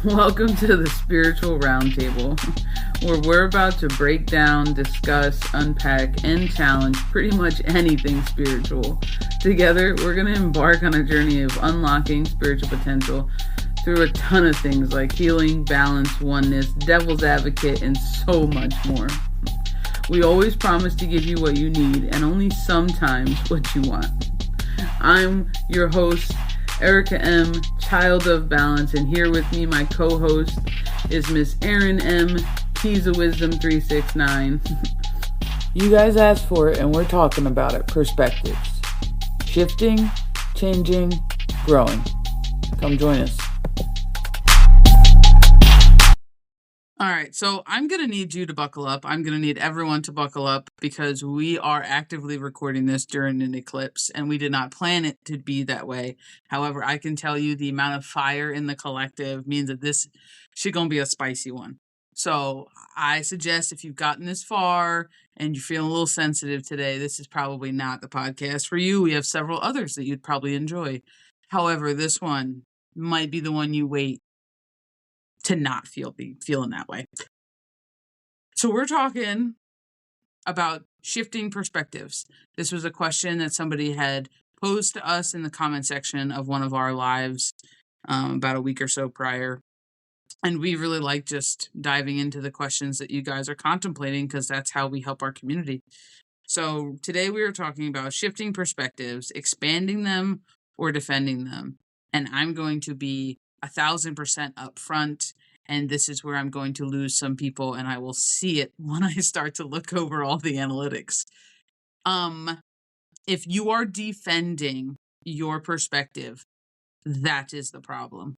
Welcome to the Spiritual Roundtable, where we're about to break down, discuss, unpack, and challenge pretty much anything spiritual. Together, we're going to embark on a journey of unlocking spiritual potential through a ton of things like healing, balance, oneness, devil's advocate, and so much more. We always promise to give you what you need and only sometimes what you want. I'm your host, Erika M, child of balance, and here with me, my co-host, is Miss Erin M, Keys of Wisdom 369. You guys asked for it, and we're talking about it. Perspectives. Shifting, changing, growing. Come join us. All right, so I'm going to need you to buckle up. I'm going to need everyone to buckle up because we are actively recording this during an eclipse and we did not plan it to be that way. However, I can tell you the amount of fire in the collective means that this should going to be a spicy one. So I suggest if you've gotten this far and you're feeling a little sensitive today, this is probably not the podcast for you. We have several others that you'd probably enjoy. However, this one might be the one you wait to not feeling that way. So we're talking about shifting perspectives. This was a question that somebody had posed to us in the comment section of one of our lives about a week or so prior. And we really like just diving into the questions that you guys are contemplating because that's how we help our community. So today we are talking about shifting perspectives, expanding them or defending them. And I'm going to be 1,000% upfront. And this is where I'm going to lose some people, and I will see it when I start to look over all the analytics. If you are defending your perspective, that is the problem.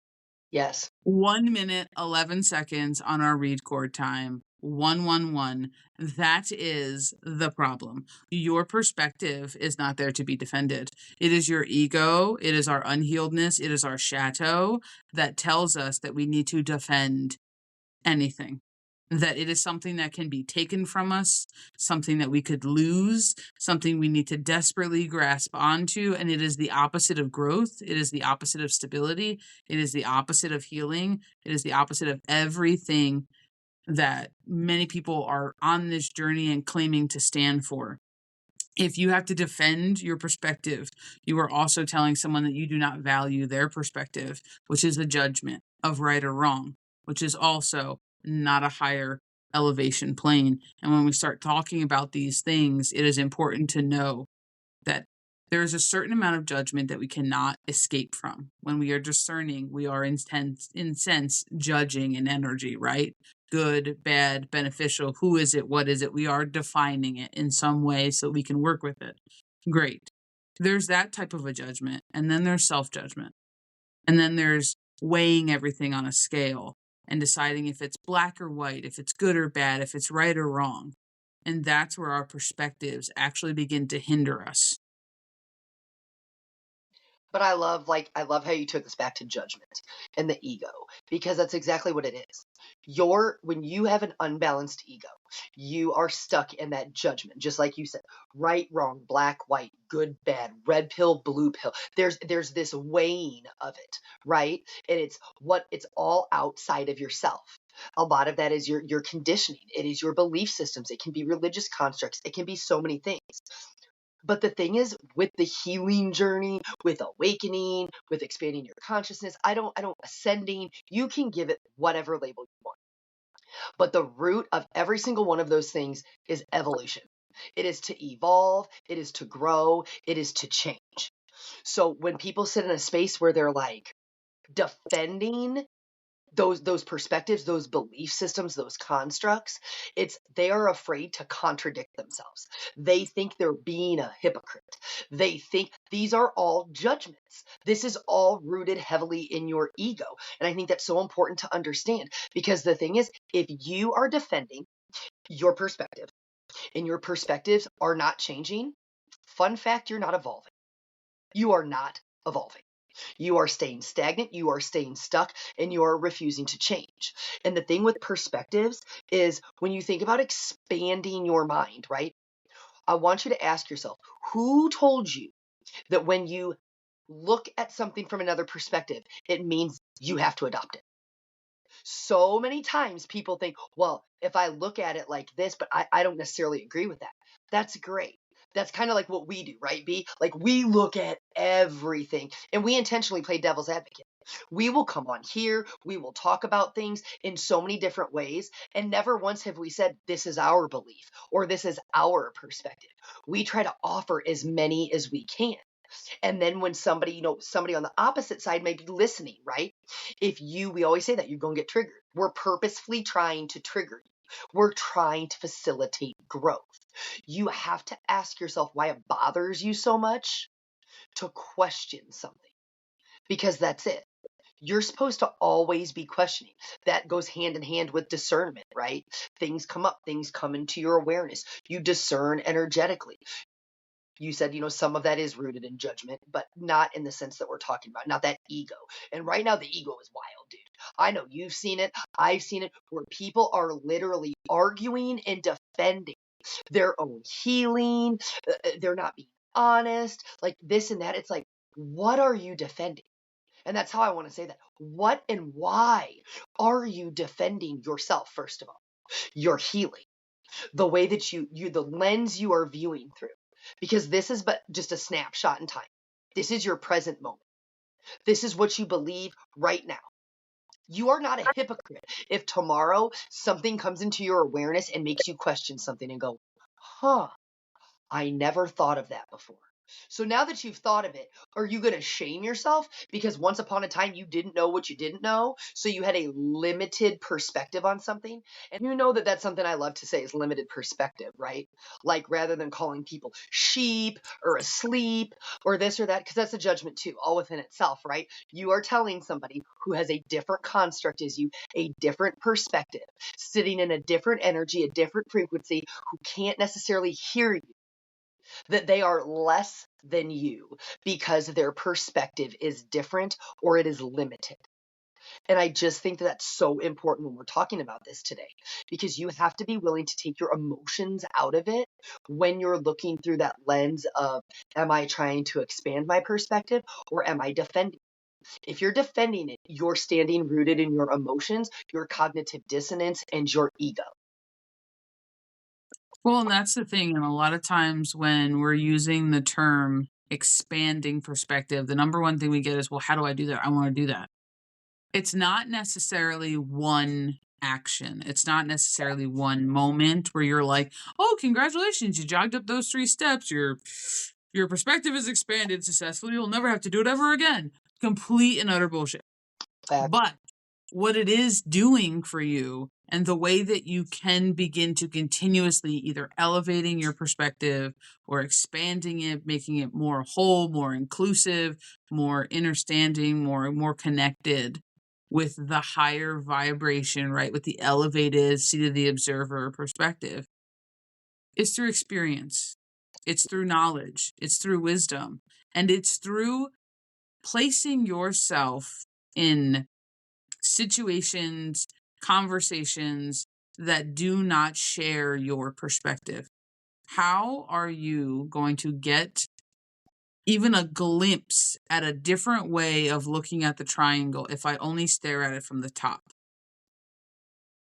Yes. 1 minute, 11 seconds on our read cord time. 111. That is the problem. Your perspective is not there to be defended. It is your ego. It is our unhealedness. It is our chateau that tells us that we need to defend anything. That it is something that can be taken from us, something that we could lose, something we need to desperately grasp onto. And it is the opposite of growth. It is the opposite of stability. It is the opposite of healing. It is the opposite of everything that many people are on this journey and claiming to stand for. If you have to defend your perspective, you are also telling someone that you do not value their perspective, which is a judgment of right or wrong, which is also not a higher elevation plane. And when we start talking about these things, it is important to know that there is a certain amount of judgment that we cannot escape from. When we are discerning, we are in sense judging in energy, right? Good, bad, beneficial, who is it, what is it? We are defining it in some way so we can work with it. Great. There's that type of a judgment. And then there's self-judgment. And then there's weighing everything on a scale and deciding if it's black or white, if it's good or bad, if it's right or wrong. And that's where our perspectives actually begin to hinder us. But I love how you took this back to judgment and the ego, because that's exactly what it is. When you have an unbalanced ego, you are stuck in that judgment, just like you said, right, wrong, black, white, good, bad, red pill, blue pill. There's this weighing of it, right? And it's all outside of yourself. A lot of that is your conditioning. It is your belief systems. It can be religious constructs. It can be so many things. But the thing is, with the healing journey, with awakening, with expanding your consciousness, I don't ascending, you can give it whatever label you want. But the root of every single one of those things is evolution. It is to evolve, it is to grow, it is to change. So when people sit in a space where they're like defending those perspectives, those belief systems, those constructs, they are afraid to contradict themselves. They think they're being a hypocrite. They think these are all judgments. This is all rooted heavily in your ego. And I think that's so important to understand, because the thing is, if you are defending your perspective and your perspectives are not changing, fun fact, you're not evolving. You are not evolving. You are staying stagnant, you are staying stuck, and you are refusing to change. And the thing with perspectives is, when you think about expanding your mind, right? I want you to ask yourself, who told you that when you look at something from another perspective, it means you have to adopt it? So many times people think, well, if I look at it like this, but I don't necessarily agree with that. That's great. That's kind of like what we do, right, B? Like we look at everything and we intentionally play devil's advocate. We will come on here, we will talk about things in so many different ways, and never once have we said, this is our belief or this is our perspective. We try to offer as many as we can. And then when somebody, somebody on the opposite side may be listening, right? We always say that you're going to get triggered. We're purposefully trying to trigger you. We're trying to facilitate growth. You have to ask yourself why it bothers you so much to question something, because that's it. You're supposed to always be questioning. That goes hand in hand with discernment, right? Things come up, things come into your awareness. You discern energetically. You said, some of that is rooted in judgment, but not in the sense that we're talking about, not that ego. And right now, the ego is wild, dude. I know you've seen it. I've seen it where people are literally arguing and defending their own healing. They're not being honest, like this and that. It's like, what are you defending? And that's how I want to say that. What and why are you defending yourself, first of all? Your healing, the way that the lens you are viewing through, because this is but just a snapshot in time. This is your present moment. This is what you believe right now. You are not a hypocrite if tomorrow something comes into your awareness and makes you question something and go, huh, I never thought of that before. So now that you've thought of it, are you going to shame yourself because once upon a time you didn't know what you didn't know? So you had a limited perspective on something. And you know that that's something I love to say is limited perspective, right? Like rather than calling people sheep or asleep or this or that, because that's a judgment too, all within itself, right? You are telling somebody who has a different construct as you, a different perspective, sitting in a different energy, a different frequency, who can't necessarily hear you, that they are less than you because their perspective is different or it is limited. And I just think that that's so important when we're talking about this today, because you have to be willing to take your emotions out of it when you're looking through that lens of, am I trying to expand my perspective or am I defending? If you're defending it, you're standing rooted in your emotions, your cognitive dissonance, and your ego. Well, and that's the thing. And a lot of times when we're using the term expanding perspective, the number one thing we get is, well, how do I do that? I want to do that. It's not necessarily one action. It's not necessarily one moment where you're like, oh, congratulations, you jogged up those 3 steps. Your perspective is expanded successfully. You'll never have to do it ever again. Complete and utter bullshit. Fact. But what it is doing for you and the way that you can begin to continuously either elevating your perspective or expanding it, making it more whole, more inclusive, more understanding, more connected with the higher vibration, right? With the elevated seat of the observer perspective. It's through experience. It's through knowledge. It's through wisdom. And it's through placing yourself in situations, conversations that do not share your perspective. How are you going to get even a glimpse at a different way of looking at the triangle if I only stare at it from the top?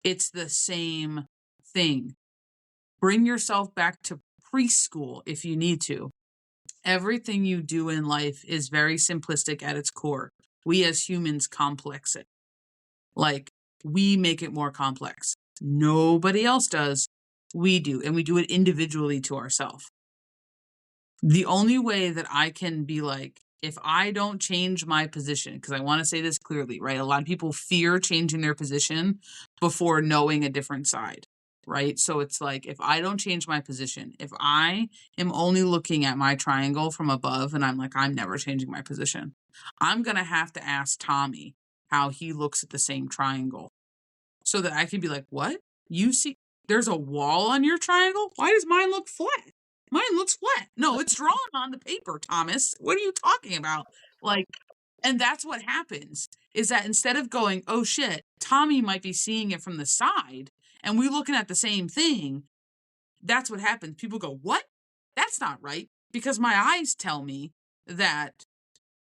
It's the same thing. Bring yourself back to preschool if you need to. Everything you do in life is very simplistic at its core. We as humans complex it. Like, we make it more complex. Nobody else does. We do. And we do it individually to ourselves. The only way that I can be like, if I don't change my position, because I want to say this clearly, right? A lot of people fear changing their position before knowing a different side, right? So it's like, if I don't change my position, if I am only looking at my triangle from above and I'm like, I'm never changing my position, I'm going to have to ask Tommy how he looks at the same triangle so that I can be like, what? You see, there's a wall on your triangle? Why does mine look flat? Mine looks flat. No, it's drawn on the paper, Thomas. What are you talking about? Like, and that's what happens is that instead of going, oh shit, Tommy might be seeing it from the side and we're looking at the same thing. That's what happens. People go, what? That's not right. Because my eyes tell me that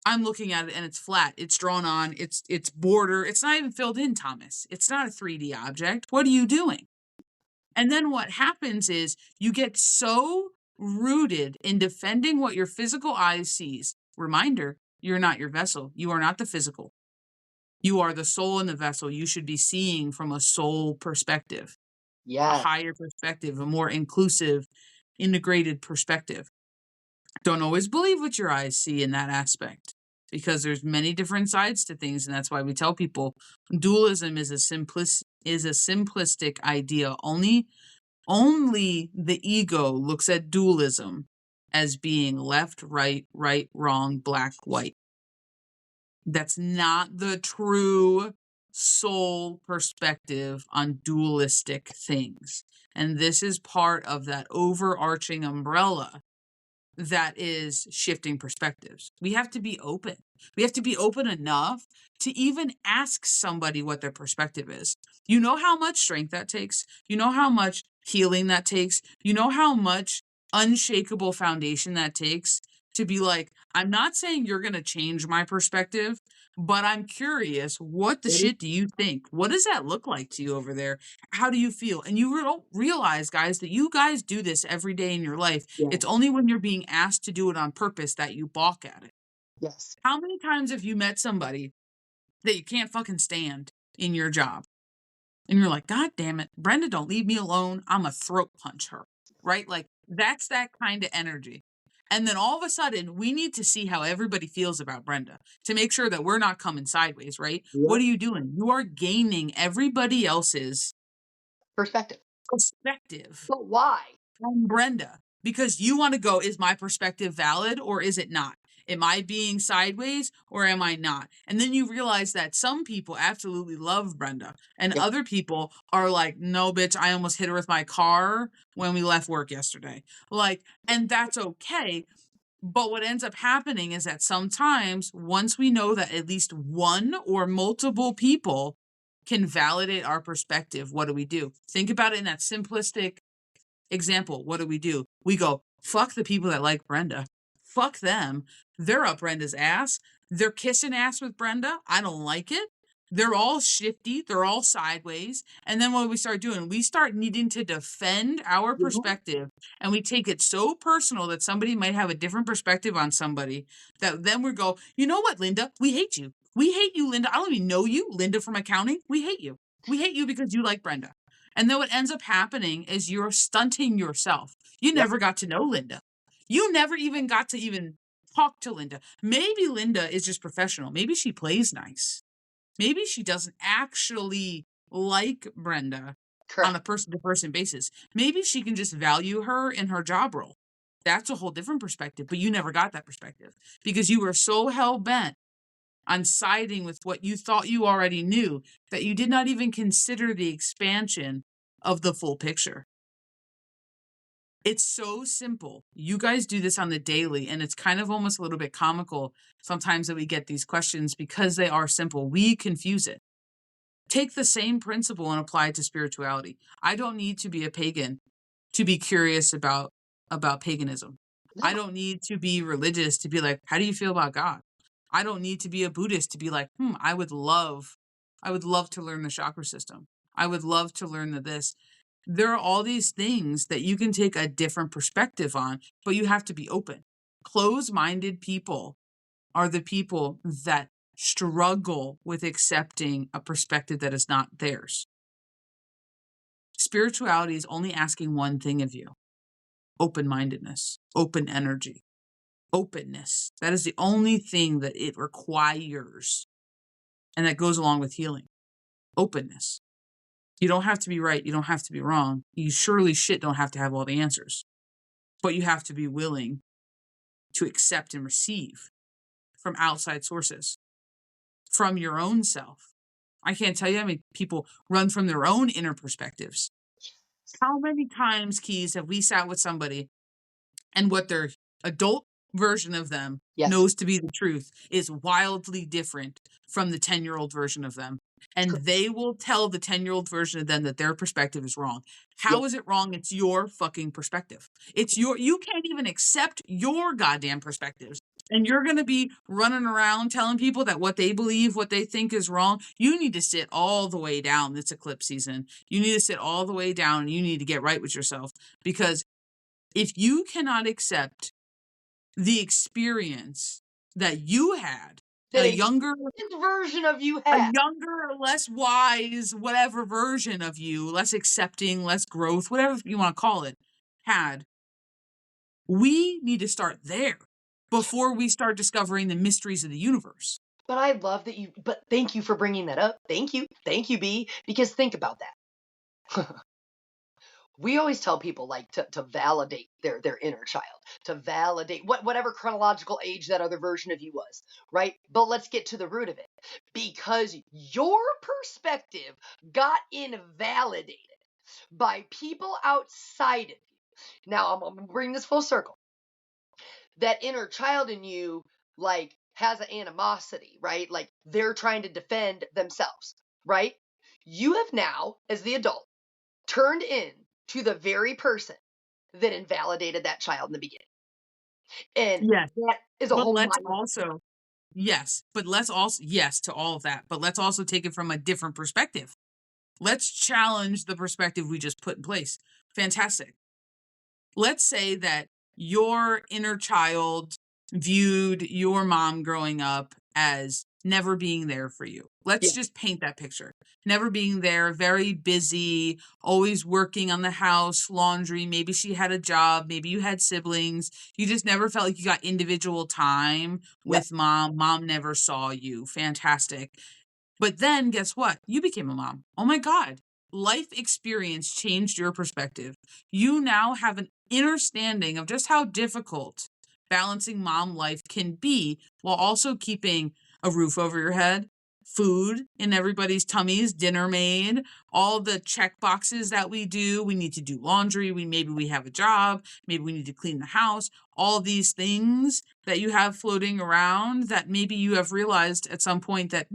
I'm looking at it and it's flat. It's drawn on. It's border. It's not even filled in, Thomas. It's not a 3D object. What are you doing? And then what happens is you get so rooted in defending what your physical eye sees. Reminder, you're not your vessel. You are not the physical. You are the soul in the vessel. You should be seeing from a soul perspective, a Yes. higher perspective, a more inclusive, integrated perspective. Don't always believe what your eyes see in that aspect because there's many different sides to things, and that's why we tell people dualism is a simplistic idea. Only the ego looks at dualism as being left, right, right, wrong, black, white. That's not the true soul perspective on dualistic things. And this is part of that overarching umbrella that is shifting perspectives. We have to be open. We have to be open enough to even ask somebody what their perspective is. You know how much strength that takes? You know how much healing that takes? You know how much unshakable foundation that takes to be like, I'm not saying you're going to change my perspective, but I'm curious, what the shit do you think? What does that look like to you over there? How do you feel? And you don't realize, guys, that you guys do this every day in your life. It's Yes. only when you're being asked to do it on purpose that you balk at it. Yes. How many times have you met somebody that you can't fucking stand in your job? And you're like, God damn it, Brenda, don't leave me alone. I'm a throat punch her, right? Like, that's that kind of energy. And then all of a sudden, we need to see how everybody feels about Brenda to make sure that we're not coming sideways, right? What Yep. are you doing? You are gaining everybody else's Perspective. perspective But why? from Brenda because you want to go, is my perspective valid or is it not? Am I being sideways or am I not? And then you realize that some people absolutely love Brenda and Yep. other people are like, no, bitch, I almost hit her with my car when we left work yesterday. Like, and that's okay. But what ends up happening is that sometimes once we know that at least one or multiple people can validate our perspective, what do? Think about it in that simplistic example. What do? We go, fuck the people that like Brenda. Fuck them. They're up Brenda's ass. They're kissing ass with Brenda. I don't like it. They're all shifty. They're all sideways. And then what we start doing, we start needing to defend our Mhm. perspective. And we take it so personal that somebody might have a different perspective on somebody that then we go, you know what, Linda? We hate you. We hate you, Linda. I don't even know you, Linda from accounting. We hate you. We hate you because you like Brenda. And then what ends up happening is you're stunting yourself. You Yep. never got to know Linda. You never even got to even talk to Linda. Maybe Linda is just professional. Maybe she plays nice. Maybe she doesn't actually like Brenda on a Correct. person to person basis. Maybe she can just value her in her job role. That's a whole different perspective, but you never got that perspective because you were so hell bent on siding with what you thought you already knew that you did not even consider the expansion of the full picture. It's so simple. You guys do this on the daily, and it's kind of almost a little bit comical sometimes that we get these questions because they are simple. We confuse it. Take the same principle and apply it to spirituality. I don't need to be a pagan to be curious about paganism. I No. don't need to be religious to be like, how do you feel about God? I don't need to be a Buddhist to be like, I would love to learn the chakra system. I would love to learn this. There are all these things that you can take a different perspective on, but you have to be open. Closed-minded people are the people that struggle with accepting a perspective that is not theirs. Spirituality is only asking one thing of you: open-mindedness, open energy, openness. That is the only thing that it requires, and that goes along with healing. Openness. You don't have to be right. You don't have to be wrong. You surely shit don't have to have all the answers, but you have to be willing to accept and receive from outside sources, from your own self. I can't tell you how many people run from their own inner perspectives. How many times, Keys, have we sat with somebody and what their adult version of them Yes. knows to be the truth is wildly different from the 10-year-old version of them? And they will tell the 10-year-old version of them that their perspective is wrong. Yep. How is it wrong? It's your fucking perspective. You can't even accept your goddamn perspectives. and you're going to be running around telling people that what they believe, what they think is wrong. You need to sit all the way down this eclipse season. You need to sit all the way down and you need to get right with yourself. Because if you cannot accept the experience that you had, That a version of you a had. younger, less wise, whatever version of you, less accepting, less growth, whatever you want to call it, had, we need to start there before we start discovering the mysteries of the universe. But I love that but thank you for bringing that up. Thank you. Thank you, B. Because think about that. We always tell people like to validate their inner child, to validate whatever chronological age that other version of you was, right? But let's get to the root of it. Because your perspective got invalidated by people outside of you. Now I'm gonna bring this full circle. That inner child in you, like, has an animosity, right? Like they're trying to defend themselves, right? You have now, as the adult, turned in to the very person that invalidated that child in the beginning. And Yes. that is a But whole let's mind. also, yes, but let's also, yes to all of that, but let's also take it from a different perspective. Let's challenge the perspective we just put in place. Fantastic. Let's say that your inner child viewed your mom growing up as never being there for you. Let's Yeah, just paint that picture. Never being there, very busy, always working on the house, laundry. Maybe she had a job. Maybe you had siblings. You just never felt like you got individual time yeah, with mom. Mom never saw you. Fantastic. But then guess what? You became a mom. Oh my God. Life experience changed your perspective. You now have an understanding of just how difficult balancing mom life can be while also keeping a roof over your head, food in everybody's tummies, dinner made, all the check boxes that we do. We need to do laundry. Maybe we have a job. Maybe we need to clean the house. All these things that you have floating around that maybe you have realized at some point that,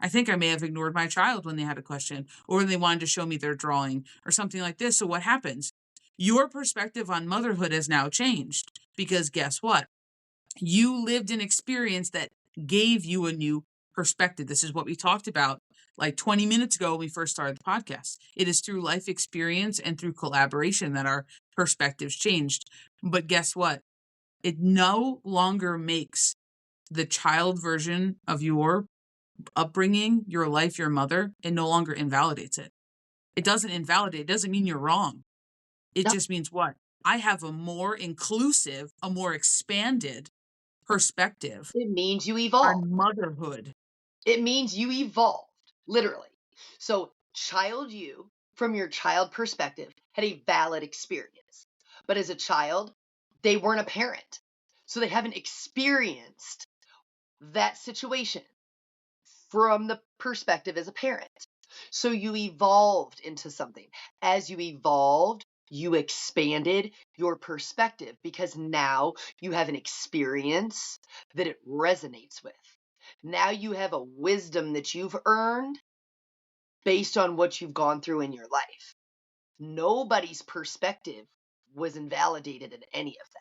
I think I may have ignored my child when they had a question or when they wanted to show me their drawing or something like this. So what happens? Your perspective on motherhood has now changed because guess what? You lived an experience that gave you a new perspective. This is what we talked about like 20 minutes ago when we first started the podcast. It is through life experience and through collaboration that our perspectives changed. But guess what? It no longer makes the child version of your upbringing, your life, your mother, it no longer invalidates it. It doesn't invalidate. It doesn't mean you're wrong. It no, just means what? I have a more inclusive, a more expanded perspective it means you evolved. on motherhood. It means you evolved, literally. So, child you, from your child perspective, had a valid experience. But as a child, they weren't a parent. So they haven't experienced that situation from the perspective as a parent. So you evolved into something. As you evolved, you expanded your perspective because now you have an experience that it resonates with. Now you have a wisdom that you've earned based on what you've gone through in your life. Nobody's perspective was invalidated in any of that.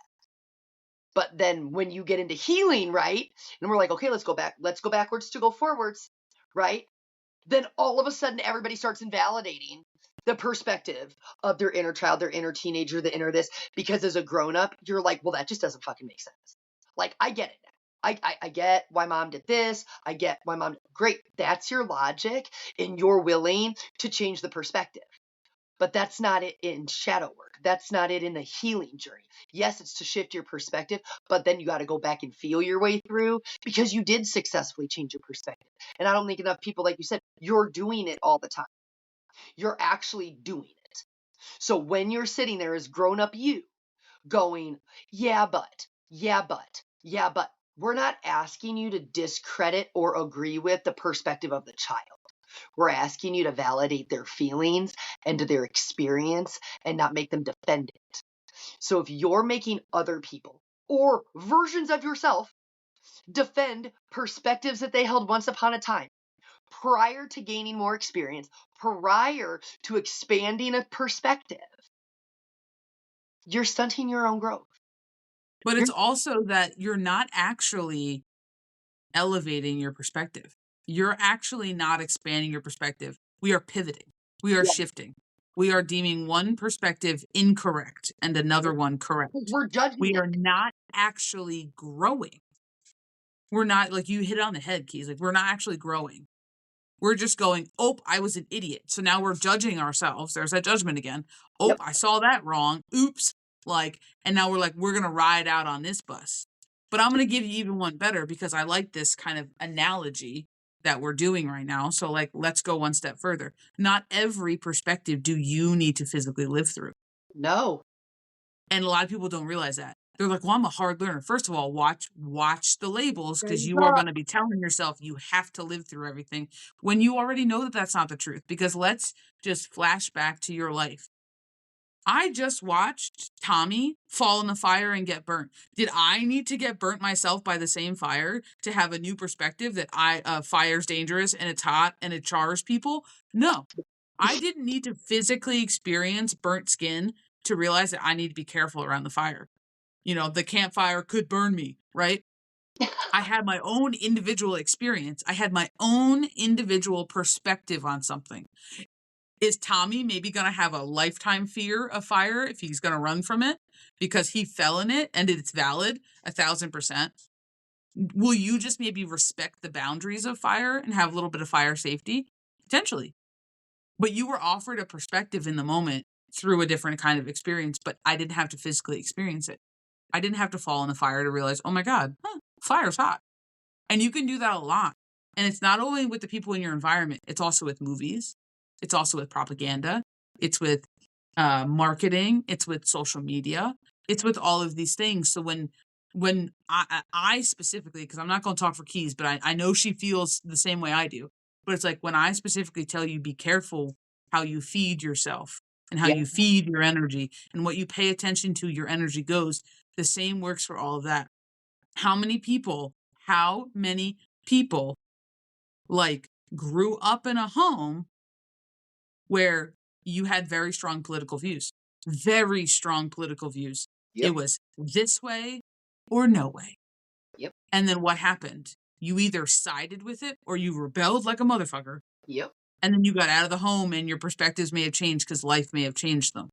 But then when you get into healing, right? And we're like, okay, let's go backwards to go forwards, right? Then all of a sudden everybody starts invalidating the perspective of their inner child, their inner teenager, the inner this, because as a grown up, you're like, well, that just doesn't fucking make sense. Like, I get it now. I get why mom did this. I get why mom, great. That's your logic and you're willing to change the perspective. But that's not it in shadow work. That's not it in the healing journey. Yes, it's to shift your perspective, but then you got to go back and feel your way through because you did successfully change your perspective. And I don't think enough people, like you said, you're doing it all the time. You're actually doing it. So when you're sitting there as grown up you going, yeah, but, yeah, but, yeah, but, we're not asking you to discredit or agree with the perspective of the child. We're asking you to validate their feelings and their experience and not make them defend it. So if you're making other people or versions of yourself defend perspectives that they held once upon a time, prior to gaining more experience, prior to expanding a perspective, you're stunting your own growth. But it's also that you're not actually elevating your perspective. You're actually not expanding your perspective. We are pivoting. We are Yeah, shifting. We are deeming one perspective incorrect and another one because correct. we're judging We it. are not actually growing. We're not, like, you hit it on the head, Keys. Like, we're not actually growing. We're just going, oh, I was an idiot. So now we're judging ourselves. There's that judgment again. Oh, Yep. I saw that wrong. Oops. Like, and now we're like, we're going to ride out on this bus. But I'm going to give you even one better because I like this kind of analogy that we're doing right now. So, like, let's go one step further. Not every perspective do you need to physically live through. No. And a lot of people don't realize that. They're like, well, I'm a hard learner. First of all, watch the labels, because you are going to be telling yourself you have to live through everything when you already know that that's not the truth. Because let's just flash back to your life. I just watched Tommy fall in the fire and get burnt. Did I need to get burnt myself by the same fire to have a new perspective that fire's dangerous and it's hot and it chars people? No. I didn't need to physically experience burnt skin to realize that I need to be careful around the fire. You know, the campfire could burn me, right? I had my own individual experience. I had my own individual perspective on something. Is Tommy maybe going to have a lifetime fear of fire if he's going to run from it because he fell in it and it's valid 1,000%? Will you just maybe respect the boundaries of fire and have a little bit of fire safety? Potentially. But you were offered a perspective in the moment through a different kind of experience, but I didn't have to physically experience it. I didn't have to fall in the fire to realize, oh my God, fire's hot. And you can do that a lot. And it's not only with the people in your environment, it's also with movies. It's also with propaganda. It's with marketing. It's with social media. It's with all of these things. So when I specifically, because I'm not going to talk for Keys, but I know she feels the same way I do. But it's like when I specifically tell you, be careful how you feed yourself and how Yeah. you feed your energy and what you pay attention to, your energy goes. The same works for all of that. How many people like grew up in a home where you had very strong political views? Very strong political views. Yep. It was this way or no way. Yep. And then what happened? You either sided with it or you rebelled like a motherfucker. Yep. And then you got out of the home and your perspectives may have changed because life may have changed them.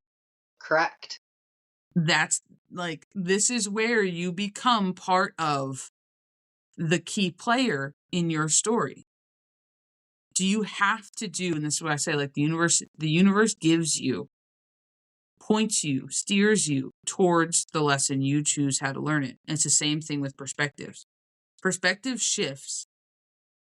Correct. That's like, this is where you become part of the key player in your story. Do you have to do, and this is what I say, like the universe gives you, points you, steers you towards the lesson. You choose how to learn it. And it's the same thing with perspectives. Perspective shifts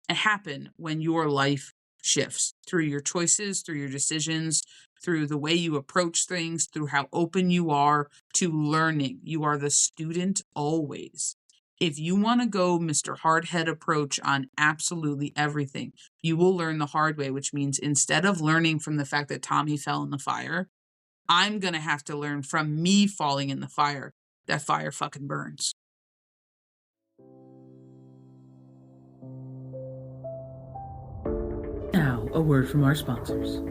happen when your life shifts through your choices, through your decisions, through the way you approach things, through how open you are to learning. You are the student always. If you want to go Mr. Hardhead approach on absolutely everything, you will learn the hard way, which means instead of learning from the fact that Tommy fell in the fire, I'm going to have to learn from me falling in the fire. That fire fucking burns. Now, a word from our sponsors.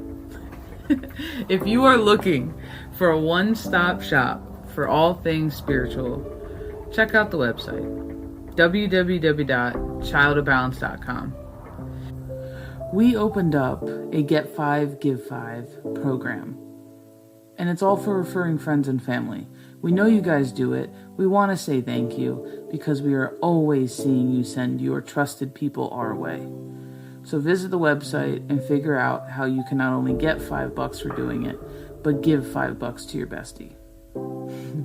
If you are looking for a one-stop shop for all things spiritual, check out the website, www.childofbalance.com. We opened up a Get 5, Give 5 program, and it's all for referring friends and family. We know you guys do it. We want to say thank you because we are always seeing you send your trusted people our way. So visit the website and figure out how you can not only get $5 for doing it, but give $5 to your bestie.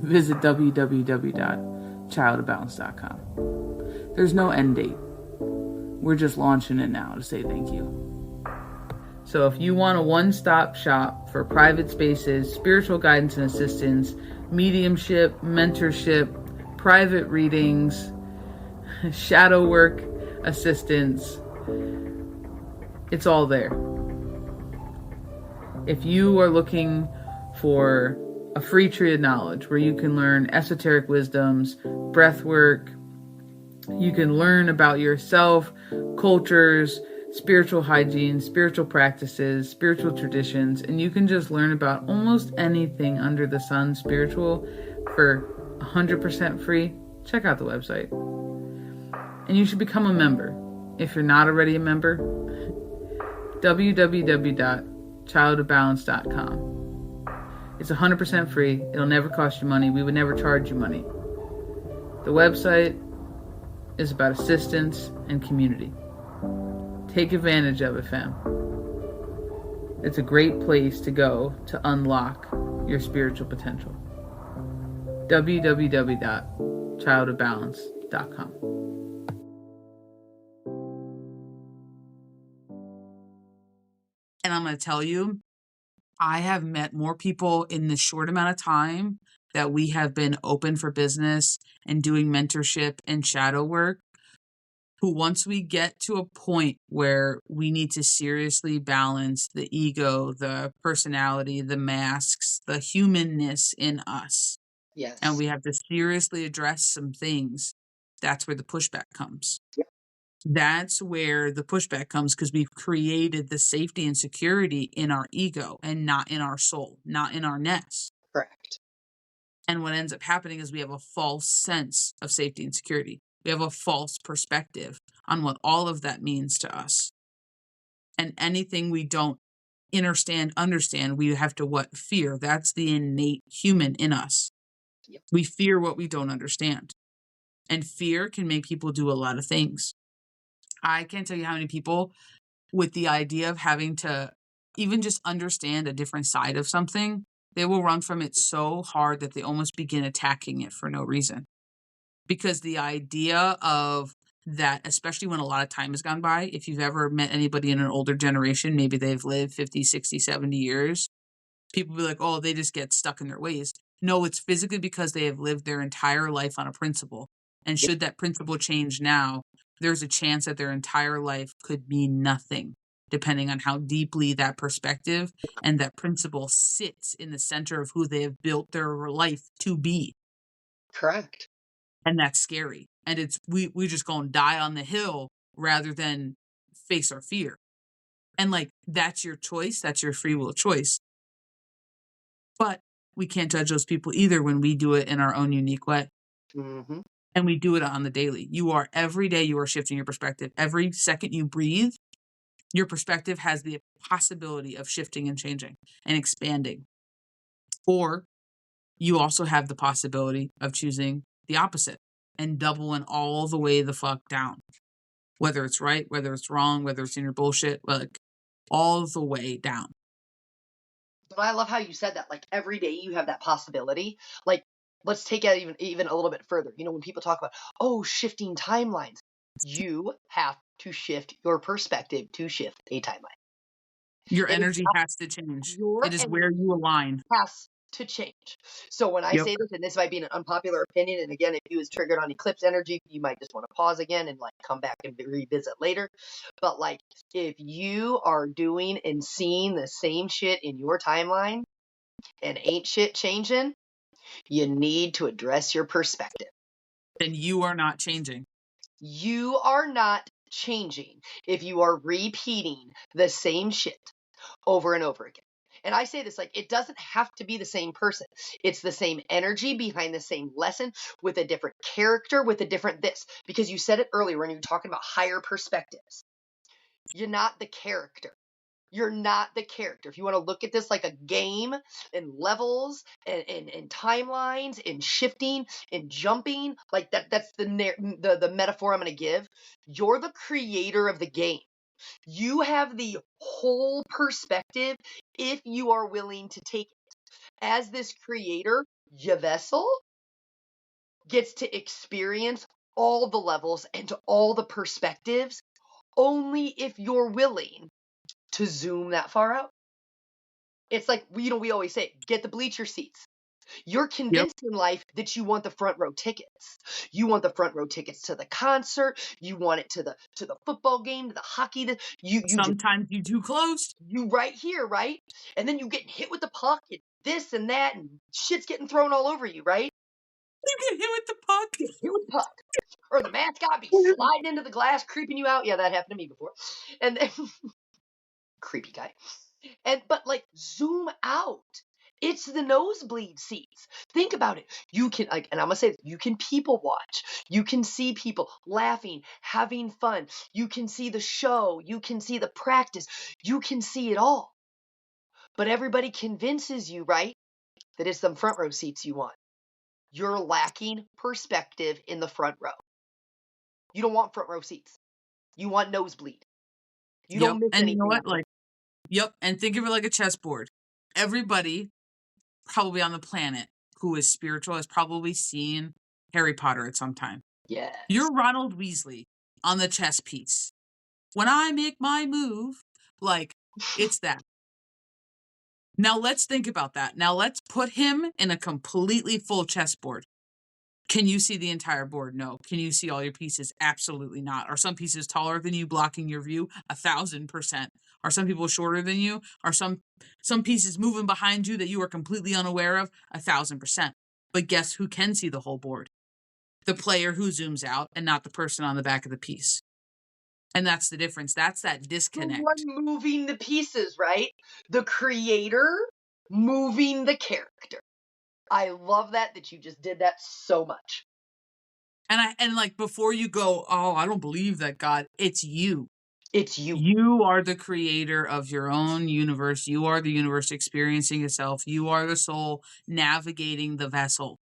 Visit www.childofbalance.com. There's no end date. We're just launching it now to say thank you. So if you want a one-stop shop for private spaces, spiritual guidance and assistance, mediumship, mentorship, private readings, shadow work assistance, it's all there. If you are looking for a free tree of knowledge where you can learn esoteric wisdoms, breath work, you can learn about yourself, cultures, spiritual hygiene, spiritual practices, spiritual traditions, and you can just learn about almost anything under the sun spiritual for 100% free. Check out the website. And you should become a member. If you're not already a member, www.childofbalance.com. It's 100% free. It'll never cost you money. We would never charge you money. The website is about assistance and community. Take advantage of it, fam. It's a great place to go to unlock your spiritual potential. www.childofbalance.com. And I'm going to tell you, I have met more people in this short amount of time that we have been open for business and doing mentorship and shadow work, who once we get to a point where we need to seriously balance the ego, the personality, the masks, the humanness in us, Yes. and we have to seriously address some things, that's where the pushback comes. Yep. That's where the pushback comes, because we've created the safety and security in our ego and not in our soul, not in our nest. Correct. And what ends up happening is we have a false sense of safety and security. We have a false perspective on what all of that means to us. And anything we don't understand, we have to what? Fear. That's the innate human in us. Yep. We fear what we don't understand. And fear can make people do a lot of things. I can't tell you how many people, with the idea of having to even just understand a different side of something, they will run from it so hard that they almost begin attacking it for no reason. Because the idea of that, especially when a lot of time has gone by, if you've ever met anybody in an older generation, maybe they've lived 50, 60, 70 years, people be like, oh, they just get stuck in their ways. No, it's physically because they have lived their entire life on a principle. And should that principle change now, there's a chance that their entire life could mean nothing, depending on how deeply that perspective and that principle sits in the center of who they have built their life to be. Correct. And that's scary. And it's we just gonna die on the hill rather than face our fear. And like, that's your choice, that's your free will choice. But we can't judge those people either when we do it in our own unique way. Mm-hmm. And we do it on the daily. Every day you are shifting your perspective. Every second you breathe, your perspective has the possibility of shifting and changing and expanding. Or you also have the possibility of choosing the opposite and doubling all the way the fuck down. Whether it's right, whether it's wrong, whether it's in your bullshit, like all the way down. But I love how you said that. Like every day you have that possibility. Like let's take it even a little bit further. You know, when people talk about shifting timelines, you have to shift your perspective to shift a timeline. Your energy has to change. It is where you align. Has to change. So when I say this, and this might be an unpopular opinion, and again, if you was triggered on eclipse energy, you might just want to pause again and like come back and revisit later. But like, if you are doing and seeing the same shit in your timeline and ain't shit changing, you need to address your perspective. Then you are not changing. You are not changing if you are repeating the same shit over and over again. And I say this, like, it doesn't have to be the same person. It's the same energy behind the same lesson with a different character, with a different this. Because you said it earlier when you were talking about higher perspectives. You're not the character. You're not the character. If you want to look at this like a game and levels and timelines and shifting and jumping, like that's the metaphor I'm going to give. You're the creator of the game. You have the whole perspective if you are willing to take it. As this creator, your vessel gets to experience all the levels and all the perspectives only if you're willing to zoom that far out. It's like, we always say, get the bleacher seats. You're convinced in life that you want the front row tickets. You want the front row tickets to the concert. You want it to the football game, to the hockey. Sometimes you do close. You right here, right? And then you get hit with the puck and this and that and shit's getting thrown all over you, right? You get hit with the puck. You get hit with the puck. Or the mascot be sliding into the glass, creeping you out. Yeah, that happened to me before. And then creepy guy. But like, zoom out. It's the nosebleed seats. Think about it. You can, like, and I'm gonna say this, you can people watch. You can see people laughing, having fun. You can see the show. You can see the practice. You can see it all. But everybody convinces you, right, that it's them front row seats you want. You're lacking perspective in the front row. You don't want front row seats. You want nosebleed. You Yep. don't miss And you know anything what? up there. Like, yep. And think of it like a chessboard. Everybody probably on the planet who is spiritual has probably seen Harry Potter at some time. Yes. You're Ronald Weasley on the chess piece. When I make my move, like, it's that. Now let's think about that. Now let's put him in a completely full chessboard. Can you see the entire board? No. Can you see all your pieces? Absolutely not. Are some pieces taller than you, blocking your view? 1,000%. Are some people shorter than you? Are some pieces moving behind you that you are completely unaware of? 1,000%. But guess who can see the whole board? The player who zooms out and not the person on the back of the piece. And that's the difference. That's that The disconnect. one moving the pieces, right? The creator moving the character. I love that you just did that so much. And like before you go, oh, I don't believe that God, it's you. It's you. You are the creator of your own universe. You are the universe experiencing itself. You are the soul navigating the vessel.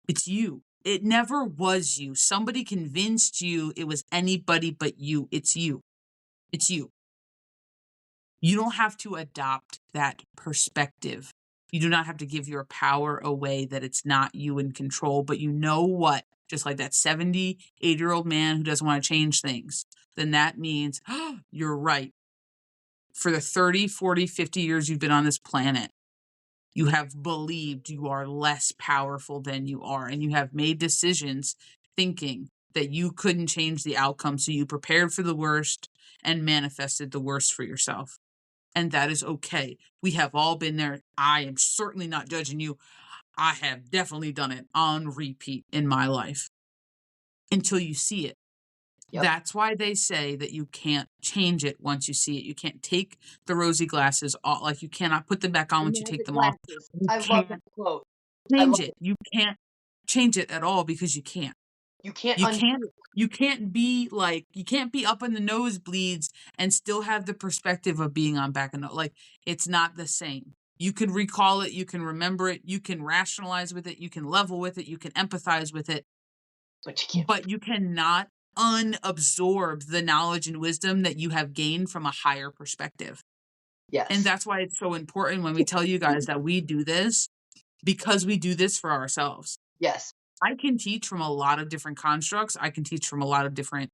It's you. It never was you. Somebody convinced you it was anybody but you. It's you. It's you. You don't have to adopt that perspective. You do not have to give your power away that it's not you in control. But you know what? Just like that 78-year-old man who doesn't want to change things, then that means, oh, you're right. For the 30, 40, 50 years you've been on this planet, you have believed you are less powerful than you are. And you have made decisions thinking that you couldn't change the outcome. So you prepared for the worst and manifested the worst for yourself. And that is okay. We have all been there. I am certainly not judging you. I have definitely done it on repeat in my life until you see it. Yep. That's why they say that you can't change it once you see it. You can't take the rosy glasses off. Like, you cannot put them back on once you take Magic them off. glasses. You I love that can't quote. I change love it. it. You can't change it at all because you can't. You can't You undo can't it. you can't be like, you can't be up in the nosebleeds and still have the perspective of being on back and like, it's not the same. You can recall it, you can remember it, you can rationalize with it, you can level with it, you can empathize with it, But you can't. but you cannot unabsorb the knowledge and wisdom that you have gained from a higher perspective. And Yes. that's why it's so important when we tell you guys that we do this, because we do this for ourselves. Yes. I can teach from a lot of different constructs. I can teach from a lot of different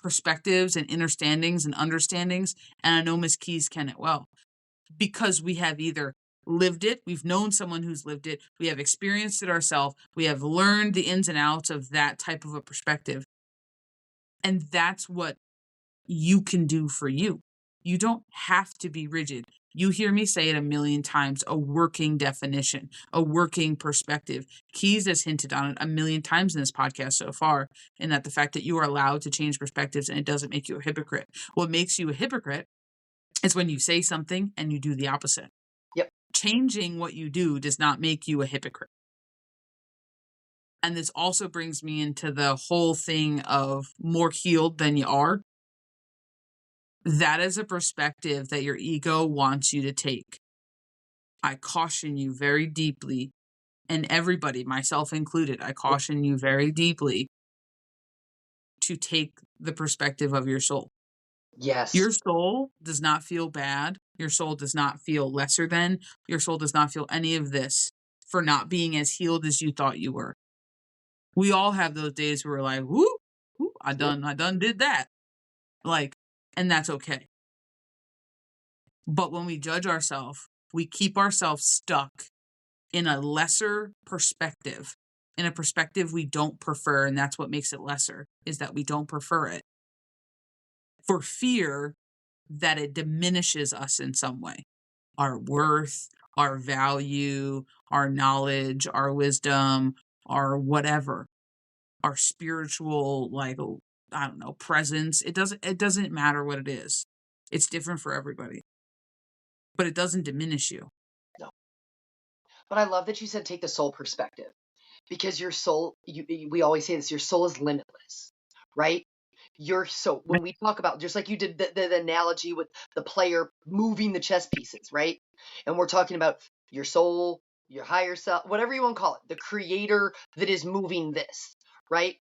perspectives and understandings and understandings. And I know Miss Keys can it well because we have either lived it, we've known someone who's lived it, we have experienced it ourselves, we have learned the ins and outs of that type of a perspective. And that's what you can do for you. You don't have to be rigid. You hear me say it a million times, a working definition, a working perspective. Keys has hinted on it a million times in this podcast so far, and that the fact that you are allowed to change perspectives and it doesn't make you a hypocrite. What makes you a hypocrite is when you say something and you do the opposite. Yep. Changing what you do does not make you a hypocrite. And this also brings me into the whole thing of more healed than you are. That is a perspective that your ego wants you to take. I caution you very deeply, and everybody, myself included, I caution you very deeply to take the perspective of your soul. Yes. Your soul does not feel bad. Your soul does not feel lesser than. Your soul does not feel any of this for not being as healed as you thought you were. We all have those days where we're like, whoo, I done did that. Like, and that's okay. But when we judge ourselves, we keep ourselves stuck in a lesser perspective, in a perspective we don't prefer. And that's what makes it lesser, is that we don't prefer it for fear that it diminishes us in some way. Our worth, our value, our knowledge, our wisdom, our whatever, our spiritual, like, I don't know, presence. It doesn't matter what it is. It's different for everybody. But it doesn't diminish you. But I love that you said take the soul perspective, because your soul, we always say this, your soul is limitless, right? Your soul, when we talk about, just like you did the analogy with the player moving the chess pieces, right? And we're talking about your soul, your higher self, whatever you want to call it, the creator that is moving this, right?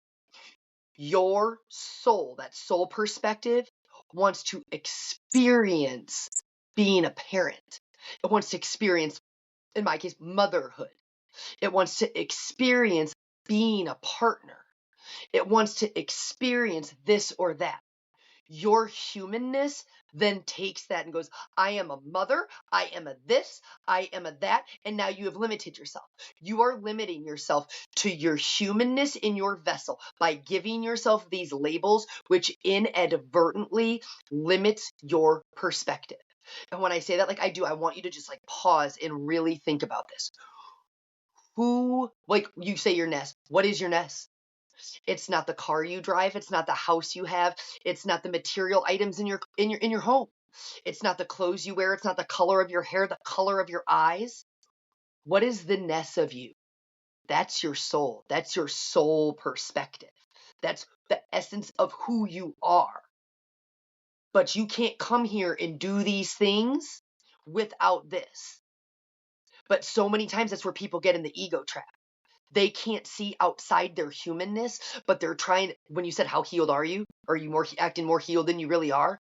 Your soul, that soul perspective, wants to experience being a parent. It wants to experience, in my case, motherhood. It wants to experience being a partner. It wants to experience this or that. Your humanness then takes that and goes, I am a mother, I am a this, I am a that, and now you have limited yourself. You are limiting yourself to your humanness in your vessel by giving yourself these labels, which inadvertently limits your perspective. And when I say that, like I do, I want you to just like pause and really think about this. Who, like you say your nest, what is your nest? It's not the car you drive, it's not the house you have, it's not the material items in your home. It's not the clothes you wear, it's not the color of your hair, the color of your eyes. What is the ness of you? That's your soul. That's your soul perspective. That's the essence of who you are. But you can't come here and do these things without this. But so many times that's where people get in the ego trap. They can't see outside their humanness, but they're trying. When you said, how healed are you? Are you more acting more healed than you really are?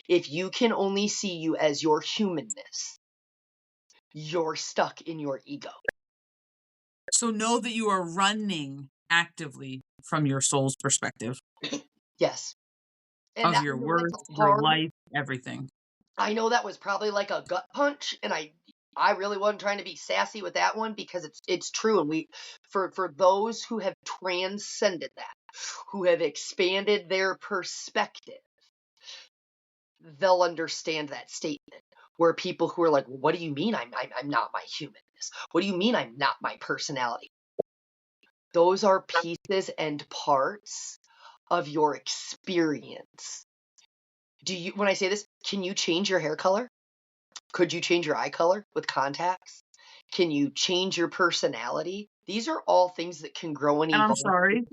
If you can only see you as your humanness, you're stuck in your ego. So know that you are running actively from your soul's perspective Yes. And of that your was like worth, the your hard. life, everything. I know that was probably like a gut punch, and I really wasn't trying to be sassy with that one, because it's true. And for those who have transcended that, who have expanded their perspective, they'll understand that statement. Where people who are like, well, what do you mean I'm not my humanness? What do you mean I'm not my personality? Those are pieces and parts of your experience. When I say this, can you change your hair color? Could you change your eye color with contacts? Can you change your personality? These are all things that can grow and And I'm evolve. sorry,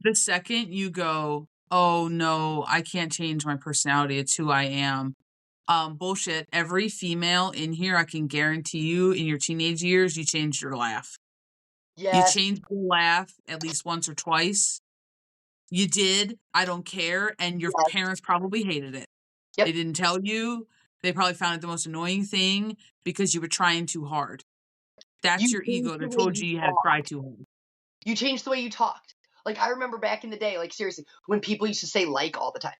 the second you go, oh no, I can't change my personality, it's who I am. Bullshit. Every female in here, I can guarantee you, in your teenage years, you changed your laugh. You Yes, changed your laugh at least once or twice. You did. I don't care. And your yes, parents probably hated it. They yep. didn't tell you. They probably found it the most annoying thing because you were trying too hard. That's You your changed ego the that way told you you you had to talk. try too hard. You changed the way you talked. Like I remember back in the day, like seriously, when people used to say like all the time,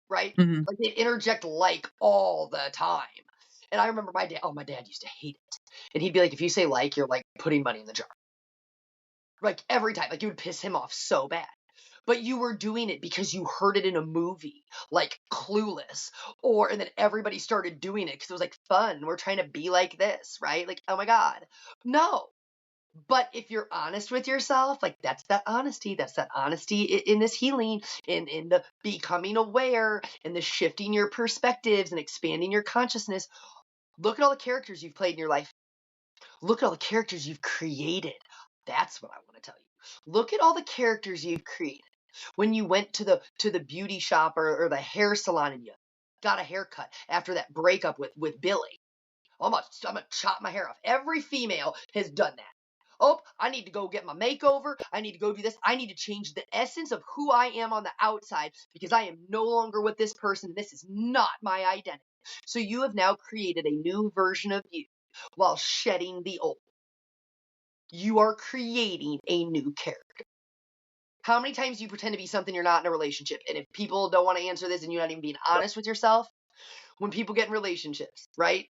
right? Mhm. Like they'd interject like all the time. And I remember my dad, oh, my dad used to hate it. And he'd be like, if you say like, you're like putting money in the jar. Like every time, like it would piss him off so bad. But you were doing it because you heard it in a movie, like Clueless, and then everybody started doing it because it was like fun. We're trying to be like this, right? Like, oh my God. No. But if you're honest with yourself, like that's that honesty. That's that honesty in this healing, in the becoming aware, and the shifting your perspectives and expanding your consciousness. Look at all the characters you've played in your life. Look at all the characters you've created. That's what I want to tell you. Look at all the characters you've created. When you went to the beauty shop or the hair salon and you got a haircut after that breakup with Billy. I'm gonna chop my hair off. Every female has done that. Oh, I need to go get my makeover. I need to go do this. I need to change the essence of who I am on the outside because I am no longer with this person. This is not my identity. So you have now created a new version of you while shedding the old. You are creating a new character. How many times do you pretend to be something you're not in a relationship? And if people don't want to answer this and you're not even being honest with yourself, when people get in relationships, right?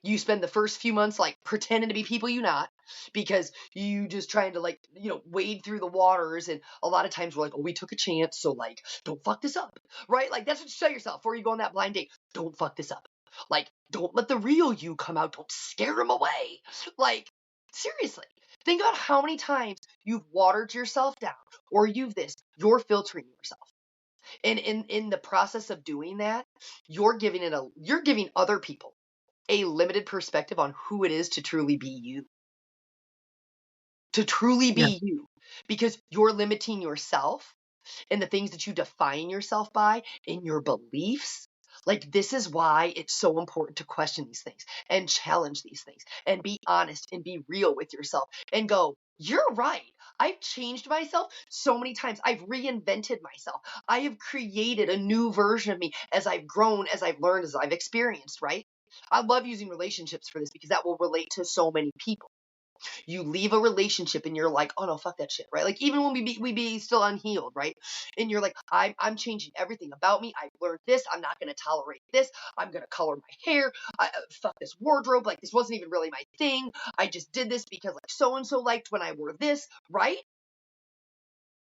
You spend the first few months like pretending to be people you not because you just trying to like, wade through the waters. And a lot of times we're like, oh, we took a chance. So like, don't fuck this up, right? Like that's what you tell yourself before you go on that blind date. Don't fuck this up. Like, don't let the real you come out. Don't scare them away. Like, seriously, think about how many times you've watered yourself down or you're filtering yourself. And in the process of doing that, you're giving other people a limited perspective on who it is to truly be you. To truly Yeah. be you. Because you're limiting yourself and the things that you define yourself by in your beliefs. Like, this is why it's so important to question these things and challenge these things and be honest and be real with yourself and go, you're right. I've changed myself so many times. I've reinvented myself. I have created a new version of me as I've grown, as I've learned, as I've experienced, right? I love using relationships for this because that will relate to so many people. You leave a relationship and you're like, oh no, fuck that shit, right? Like, even when we be still unhealed, right? And you're like, I'm changing everything about me. I've learned this. I'm not going to tolerate this. I'm going to color my hair. Fuck this wardrobe. Like, this wasn't even really my thing. I just did this because like so and so liked when I wore this, right?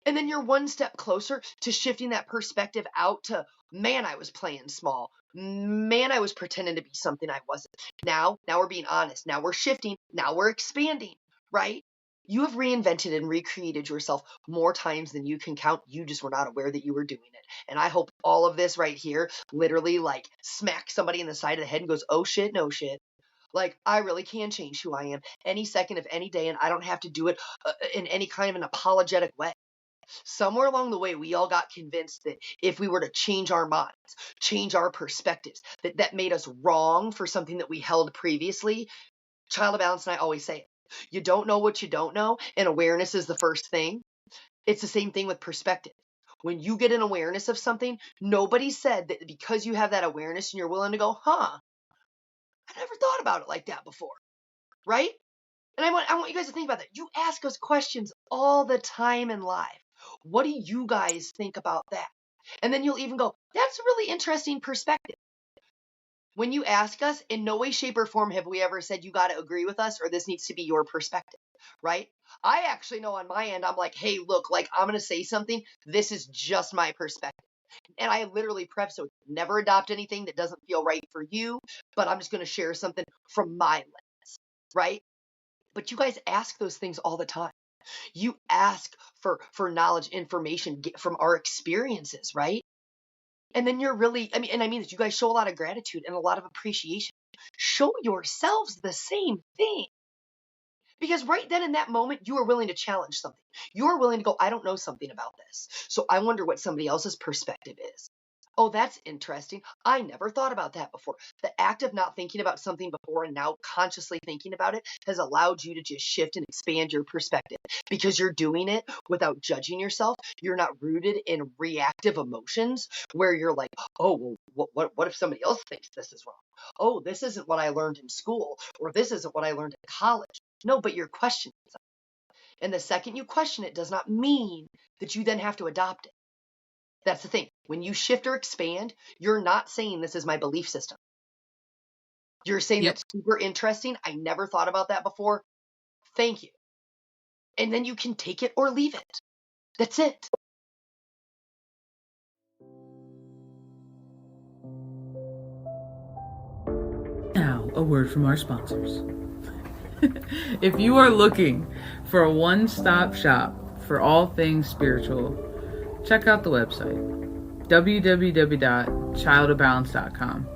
And then you're one step closer to shifting that perspective out to, man, I was playing small. Man, I was pretending to be something I wasn't. Now we're being honest. Now we're shifting. Now we're expanding, right? You have reinvented and recreated yourself more times than you can count. You just were not aware that you were doing it. And I hope all of this right here literally like smacks somebody in the side of the head and goes, oh shit, no shit. Like, I really can change who I am any second of any day, and I don't have to do it in any kind of an apologetic way. Somewhere along the way, we all got convinced that if we were to change our minds, change our perspectives, that made us wrong for something that we held previously. Child of Balance and I always say it. You don't know what you don't know, and awareness is the first thing. It's the same thing with perspective. When you get an awareness of something, nobody said that because you have that awareness and you're willing to go, huh, I never thought about it like that before, right? And I want you guys to think about that. You ask us questions all the time in life. What do you guys think about that? And then you'll even go, that's a really interesting perspective. When you ask us, in no way, shape, or form have we ever said you got to agree with us or this needs to be your perspective, right? I actually know on my end, I'm like, hey, look, like I'm going to say something. This is just my perspective. And I literally preface it, never adopt anything that doesn't feel right for you, but I'm just going to share something from my lens, right? But you guys ask those things all the time. You ask for knowledge, information from our experiences, right? And then you're really, I mean this, you guys show a lot of gratitude and a lot of appreciation. Show yourselves the same thing. Because right then in that moment, you are willing to challenge something. You are willing to go, I don't know something about this. So I wonder what somebody else's perspective is. Oh, that's interesting. I never thought about that before. The act of not thinking about something before and now consciously thinking about it has allowed you to just shift and expand your perspective because you're doing it without judging yourself. You're not rooted in reactive emotions where you're like, oh, well, what if somebody else thinks this is wrong? Oh, this isn't what I learned in school, or this isn't what I learned in college. No, but you're questioning something. And the second you question it does not mean that you then have to adopt it. That's the thing. When you shift or expand, you're not saying this is my belief system. You're saying Yep. that's super interesting. I never thought about that before. Thank you. And then you can take it or leave it. That's it. Now, a word from our sponsors. If you are looking for a one-stop shop for all things spiritual, check out the website, www.childofbalance.com.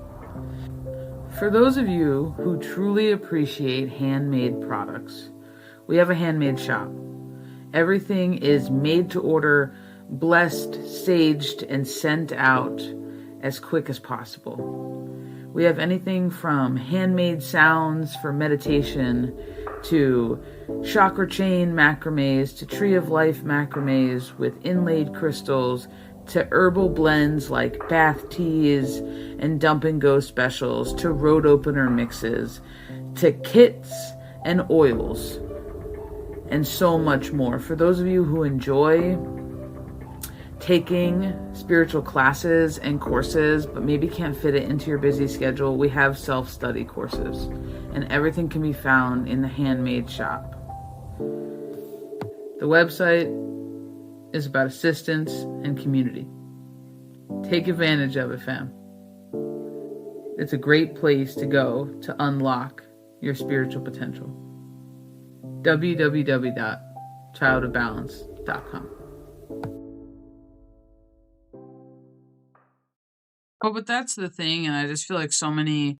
For those of you who truly appreciate handmade products, we have a handmade shop. Everything is made to order, blessed, saged, and sent out as quick as possible. We have anything from handmade sounds for meditation to chakra chain macrames to tree of life macrames with inlaid crystals to herbal blends like bath teas and dump and go specials to road opener mixes to kits and oils and so much more. For those of you who enjoy taking spiritual classes and courses but maybe can't fit it into your busy schedule, we have self-study courses and everything can be found in the handmade shop. The website is about assistance and community. Take advantage of it, fam. It's a great place to go to unlock your spiritual potential. www.childofbalance.com. Oh, but that's the thing, and I just feel like so many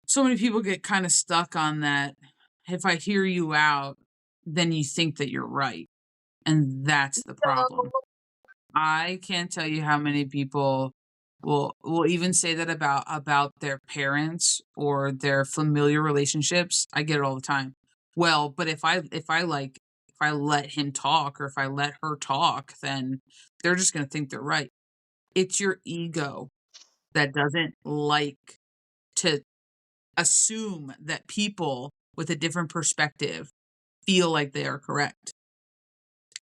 So many people get kind of stuck on that. If I hear you out, then you think that you're right. And that's the problem. I can't tell you how many people will even say that about their parents or their familiar relationships. I get it all the time. Well, but if I let him talk or if I let her talk, then they're just going to think they're right. It's your ego that doesn't like to assume that people with a different perspective feel like they are correct.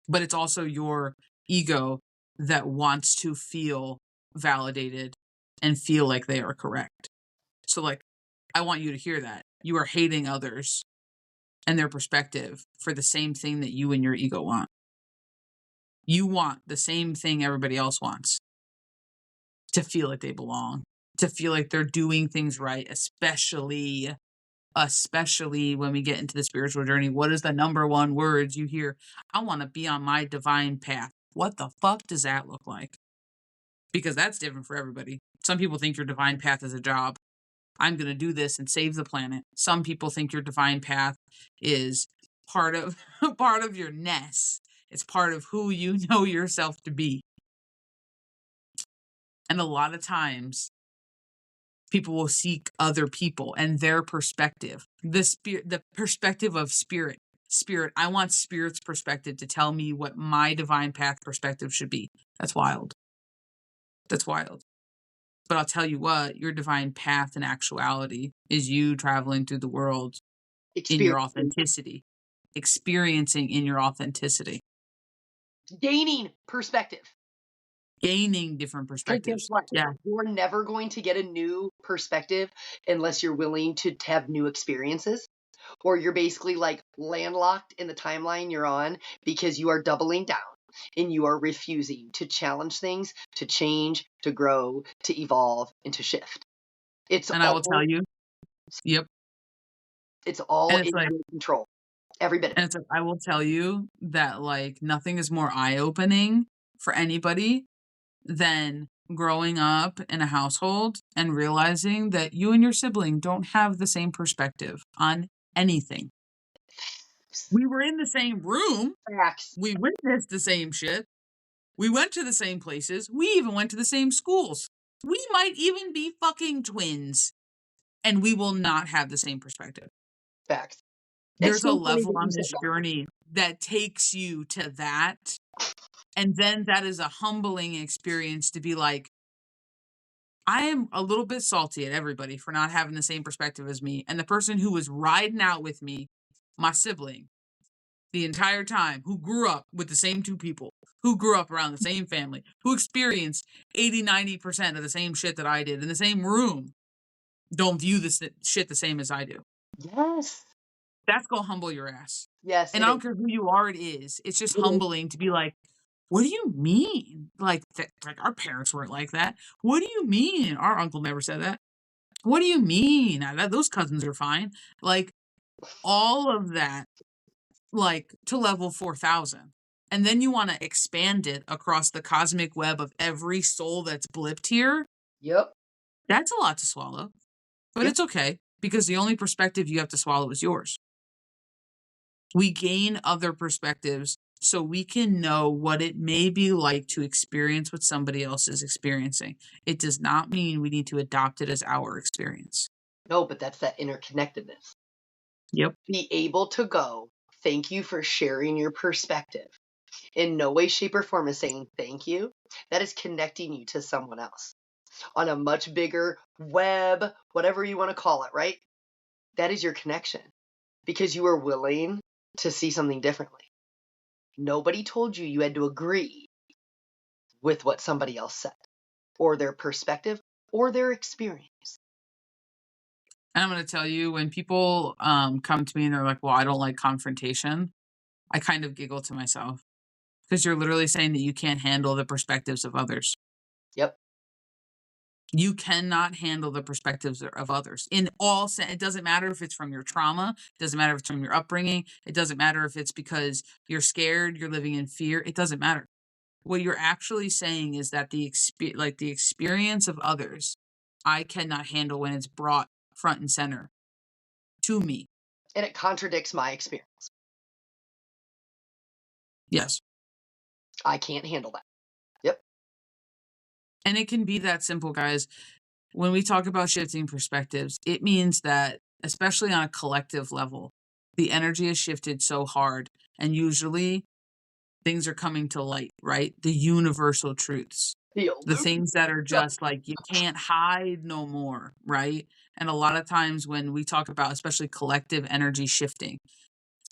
But it's also your ego that wants to feel validated and feel like they are correct. So, like, I want you to hear that. You are hating others and their perspective for the same thing that you and your ego want. You want the same thing everybody else wants, to feel like they belong, to feel like they're doing things right, especially when we get into the spiritual journey. What is the number one words you hear? I want to be on my divine path. What the fuck does that look like? Because that's different for everybody. Some people think your divine path is a job. I'm going to do this and save the planet. Some people think your divine path is part of part of your ness. It's part of who you know yourself to be. And a lot of times people will seek other people and their perspective. The perspective of spirit. Spirit, I want spirit's perspective to tell me what my divine path perspective should be. That's wild. That's wild. But I'll tell you what, your divine path in actuality is you traveling through the world in your Experience. authenticity, experiencing in your authenticity, Gaining perspective. gaining different Because guess perspectives. what? Yeah. You're never going to get a new perspective unless you're willing to have new experiences. Or you're basically like landlocked in the timeline you're on because you are doubling down and you are refusing to challenge things, to change, to grow, to evolve, and to shift. It's And I will all tell you, yep. it's all And it's in like, your control. Every bit of it. and it's like, I will tell you that like nothing is more eye opening for anybody than growing up in a household and realizing that you and your sibling don't have the same perspective on anything. We were in the same room. Facts. We witnessed the same shit. We went to the same places. We even went to the same schools. We might even be fucking twins. And we will not have the same perspective. Facts. It's There's a so funny level that you on said this that. journey that takes you to that. And then that is a humbling experience to be like, I am a little bit salty at everybody for not having the same perspective as me. And the person who was riding out with me, my sibling, the entire time, who grew up with the same two people, who grew up around the same family, who experienced 80-90% of the same shit that I did in the same room, don't view this shit the same as I do. Yes. That's gonna humble your ass. Yes, And it I is. don't care who you are, it is. It's just It is. humbling to be like, what do you mean? Like, like our parents weren't like that. What do you mean? Our uncle never said that. What do you mean? Those cousins are fine. Like, all of that, like, to level 4,000. And then you want to expand it across the cosmic web of every soul that's blipped here. Yep. That's a lot to swallow. But Yep. it's okay, because the only perspective you have to swallow is yours. We gain other perspectives so we can know what it may be like to experience what somebody else is experiencing. It does not mean we need to adopt it as our experience. No, but that's that interconnectedness. Yep. Be able to go, thank you for sharing your perspective. In no way, shape, or form is saying thank you. That is connecting you to someone else on a much bigger web, whatever you want to call it, right? That is your connection because you are willing to see something differently. Nobody told you you had to agree with what somebody else said or their perspective or their experience. And I'm going to tell you, when people come to me and they're like, well, I don't like confrontation, I kind of giggle to myself, because you're literally saying that you can't handle the perspectives of others. Yep. You cannot handle the perspectives of others in all sense. It doesn't matter if it's from your trauma. It doesn't matter if it's from your upbringing. It doesn't matter if it's because you're scared, you're living in fear. It doesn't matter. What you're actually saying is that the experience of others, I cannot handle when it's brought front and center to me. And it contradicts my experience. Yes. I can't handle that. Yep. And it can be that simple, guys. When we talk about shifting perspectives, it means that, especially on a collective level, the energy has shifted so hard. And usually things are coming to light, right? The universal truths, the things that are just like, you can't hide no more, right? And a lot of times when we talk about, especially collective energy shifting,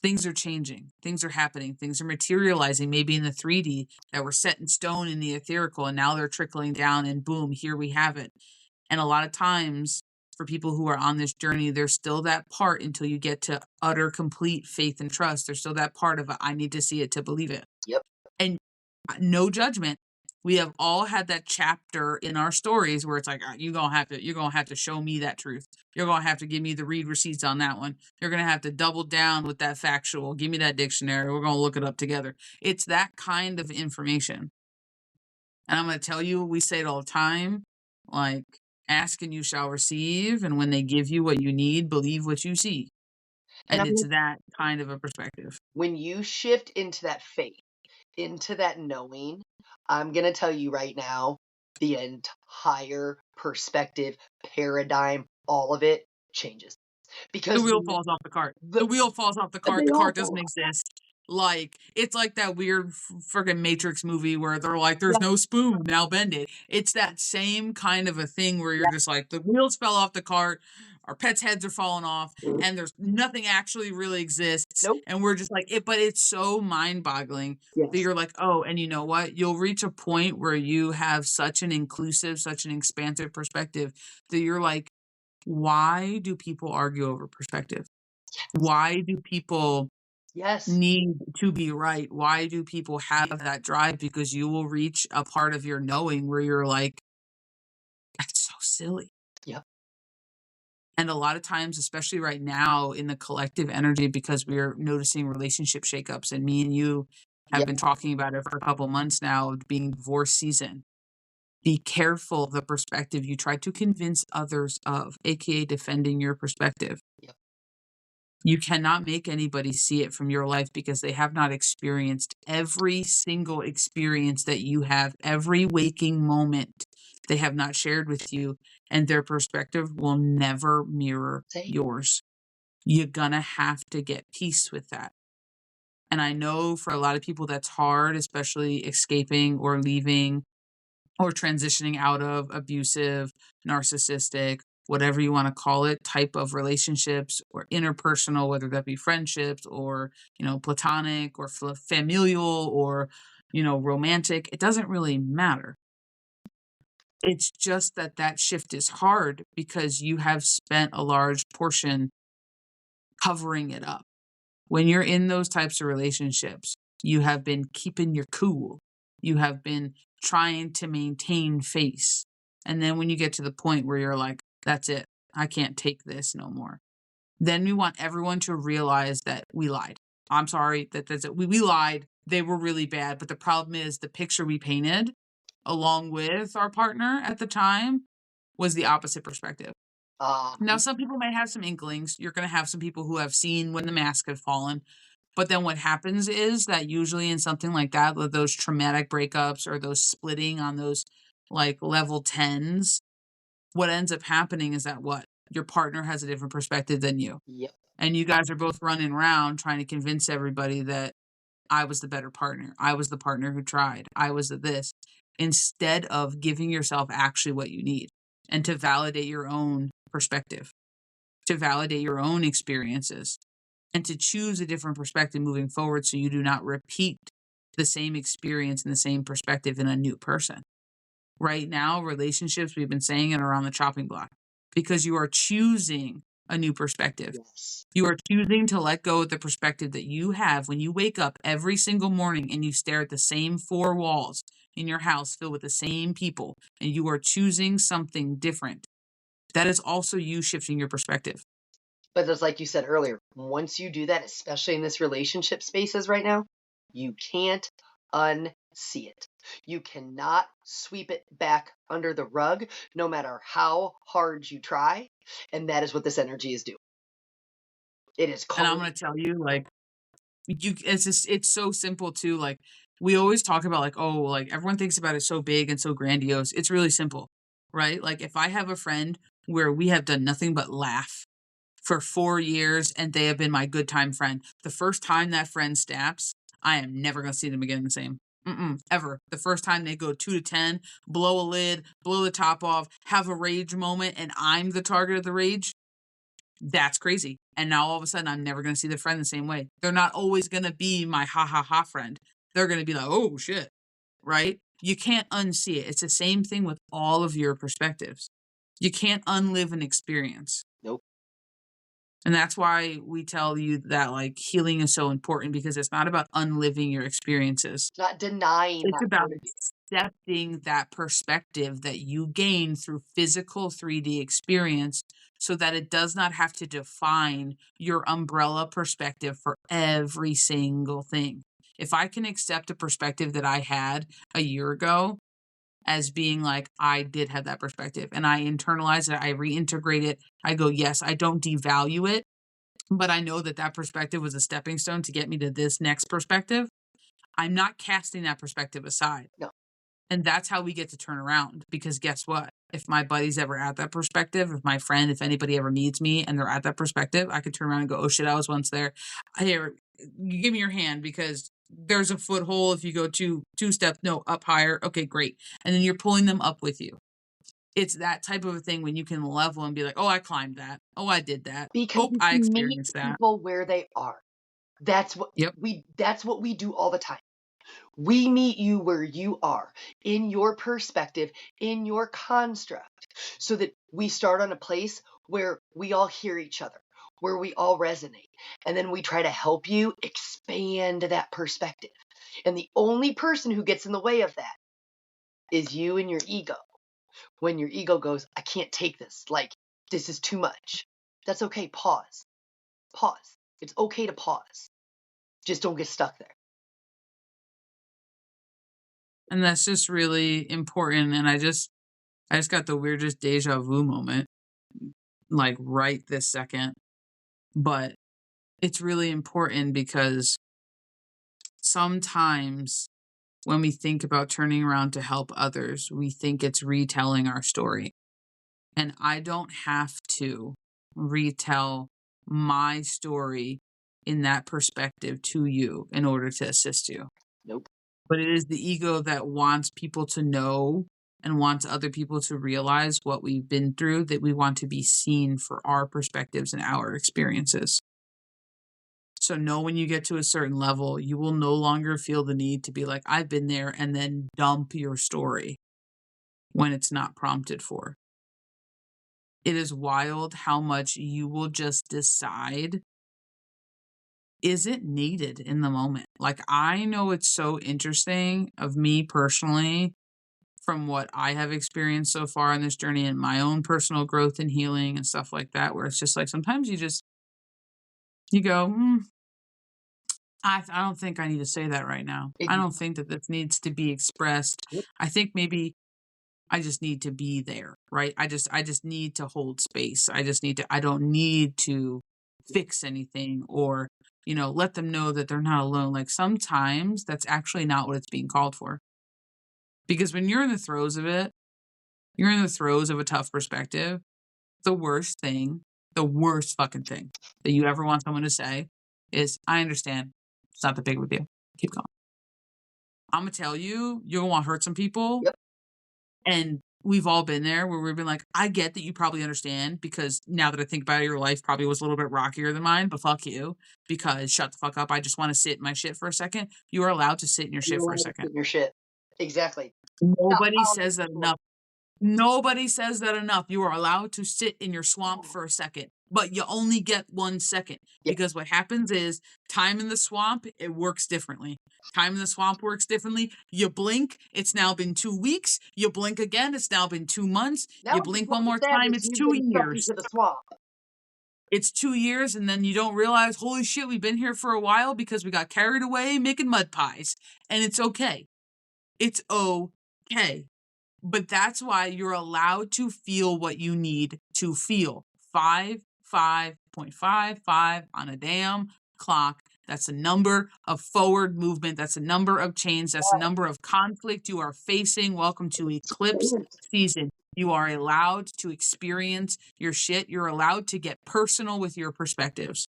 things are changing, things are happening, things are materializing, maybe in the 3D that were set in stone in the etherical, and now they're trickling down, and boom, here we have it. And a lot of times for people who are on this journey, there's still that part until you get to utter complete faith and trust. There's still that part of I need to see it to believe it. Yep. And no judgment. We have all had that chapter in our stories where it's like, you're gonna have to show me that truth. You're gonna have to give me the read receipts on that one. You're gonna have to double down with that factual. Give me that dictionary. We're gonna look it up together. It's that kind of information. And I'm gonna tell you, we say it all the time, like, ask and you shall receive, and when they give you what you need, believe what you see. And And it's that kind of a perspective. when you shift into that faith, into that knowing, I'm going to tell you right now, the entire perspective, paradigm, all of it changes. The Because wheel falls off the cart. The wheel falls off the cart. they The all cart fall doesn't off. exist. Like, it's like that weird freaking Matrix movie where they're like, there's Yeah. no spoon, now bend it. It's that same kind of a thing where you're just like, the wheels fell off the cart, our pets' heads are falling off, and there's nothing actually really exists. Nope. And we're just like, but it's so mind-boggling that Yes. you're like, oh, and you know what? You'll reach a point where you have such an inclusive, such an expansive perspective that you're like, why do people argue over perspective? Why do people Yes. need to be right? Why do people have that drive? Because you will reach a part of your knowing where you're like, that's so silly. Yep. And a lot of times, especially right now in the collective energy, because we're noticing relationship shakeups, and me and you have Yep. been talking about it for a couple months now, being divorce season. Be careful the perspective you try to convince others of, aka defending your perspective. Yep. You cannot make anybody see it from your life because they have not experienced every single experience that you have, every waking moment they have not shared with you, and their perspective will never mirror Same. yours. You're gonna have to get peace with that. And I know for a lot of people that's hard, especially escaping or leaving or transitioning out of abusive, narcissistic, whatever you want to call it, type of relationships or interpersonal, whether that be friendships or, platonic or familial or, romantic. It doesn't really matter. It's just that shift is hard because you have spent a large portion covering it up. When you're in those types of relationships, you have been keeping your cool. You have been trying to maintain face. And then when you get to the point where you're like, that's it, I can't take this no more. Then we want everyone to realize that we lied. I'm sorry, that's it. We lied. They were really bad. But the problem is the picture we painted along with our partner at the time was the opposite perspective. Now, some people may have some inklings. You're going to have some people who have seen when the mask had fallen. But then what happens is that usually in something like that, with those traumatic breakups or those splitting on those like level 10s, what ends up happening is that your partner has a different perspective than you. Yep. And you guys are both running around trying to convince everybody that I was the better partner. I was the partner who tried. I was this. Instead of giving yourself actually what you need and to validate your own perspective, to validate your own experiences, and to choose a different perspective moving forward so you do not repeat the same experience and the same perspective in a new person. Right now, relationships, we've been saying it, are on the chopping block because you are choosing a new perspective. Yes. You are choosing to let go of the perspective that you have when you wake up every single morning and you stare at the same four walls in your house filled with the same people, and you are choosing something different. That is also you shifting your perspective. But just like you said earlier, once you do that, especially in this relationship spaces right now, you can't unsee it. You cannot sweep it back under the rug, no matter how hard you try. And that is what this energy is doing. It is And I'm calling. gonna tell you, like, it's so simple too. Like, we always talk about, like, oh, like, everyone thinks about it so big and so grandiose. It's really simple, right? Like, if I have a friend where we have done nothing but laugh for 4 years and they have been my good time friend, the first time that friend snaps, I am never gonna see them again the same. Ever. The first time they go 2 to 10, blow a lid, blow the top off, have a rage moment, and I'm the target of the rage, that's crazy. And now all of a sudden, I'm never going to see the friend the same way. They're not always going to be my ha ha ha friend. They're going to be like, oh shit, right? You can't unsee it. It's the same thing with all of your perspectives. You can't unlive an experience. Nope. And that's why we tell you that, like, healing is so important, because it's not about unliving your experiences. It's not denying It's that about part of you. accepting that perspective that you gain through physical 3D experience, so that it does not have to define your umbrella perspective for every single thing. If I can accept a perspective that I had a year ago as being like, I did have that perspective, and I internalize it, I reintegrate it, I go, yes, I don't devalue it, but I know that that perspective was a stepping stone to get me to this next perspective. I'm not casting that perspective aside. No. And that's how we get to turn around, because guess what? If my buddy's ever at that perspective, if my friend, if anybody ever needs me and they're at that perspective, I could turn around and go, oh shit, I was once there. Here, you give me your hand, because there's a foothold. If you go two steps, no, up higher. Okay, great. And then you're pulling them up with you. It's that type of a thing when you can level and be like, oh, I climbed that. Oh, I did that. Because Oh, you I can meet experienced that. people where they are. That's what Yep. we do all the time. We meet you where you are, in your perspective, in your construct, so that we start on a place where we all hear each other, where we all resonate. And then we try to help you expand that perspective. And the only person who gets in the way of that is you and your ego. When your ego goes, I can't take this, like, this is too much. That's okay. Pause. Pause. It's okay to pause. Just don't get stuck there. And that's just really important. And I just got the weirdest deja vu moment, like, right this second. But it's really important, because sometimes when we think about turning around to help others, we think it's retelling our story. And I don't have to retell my story in that perspective to you in order to assist you. Nope. But it is the ego that wants people to know and wants other people to realize what we've been through, that we want to be seen for our perspectives and our experiences. So know when you get to a certain level, you will no longer feel the need to be like, I've been there, and then dump your story when it's not prompted for. It is wild how much you will just decide isn't needed in the moment. Like, I know it's so interesting of me personally, from what I have experienced so far in this journey and my own personal growth and healing and stuff like that, where it's just like sometimes you go, I don't think I need to say that right now. I Ex- don't think that this needs to be expressed. Yep. I think maybe I just need to be there, right? I just need to hold space. I don't need to fix anything, or, let them know that they're not alone. Like, sometimes that's actually not what it's being called for. Because when you're in the throes of it, you're in the throes of a tough perspective, the worst thing, the worst fucking thing that you ever want someone to say is, I understand. It's not that big of a deal. Keep going. I'm gonna tell you, you're gonna want to hurt some people. Yep. And we've all been there where we've been like, I get that you probably understand, because now that I think about it, your life probably was a little bit rockier than mine, but fuck you, because shut the fuck up. I just want to sit in my shit for a second. You are allowed to sit in your shit You're for a allowed to second. sit in your shit. Exactly. Stop Nobody pounding says that people. enough. Nobody says that enough. You are allowed to sit in your swamp for a second, but you only get 1 second, Yeah. because what happens is time in the swamp, it works differently. Time in the swamp works differently. You blink, it's now been 2 weeks. You blink again, it's now been 2 months. Now You I just blink one want to more time, establish it's you've two been sucked years. into the swamp. It's 2 years, and then you don't realize, holy shit, we've been here for a while because we got carried away making mud pies. And it's okay. It's okay. But that's why you're allowed to feel what you need to feel. 5.55 on a damn clock. That's a number of forward movement. That's a number of change. That's a number of conflict you are facing. Welcome to eclipse season. You are allowed to experience your shit. You're allowed to get personal with your perspectives.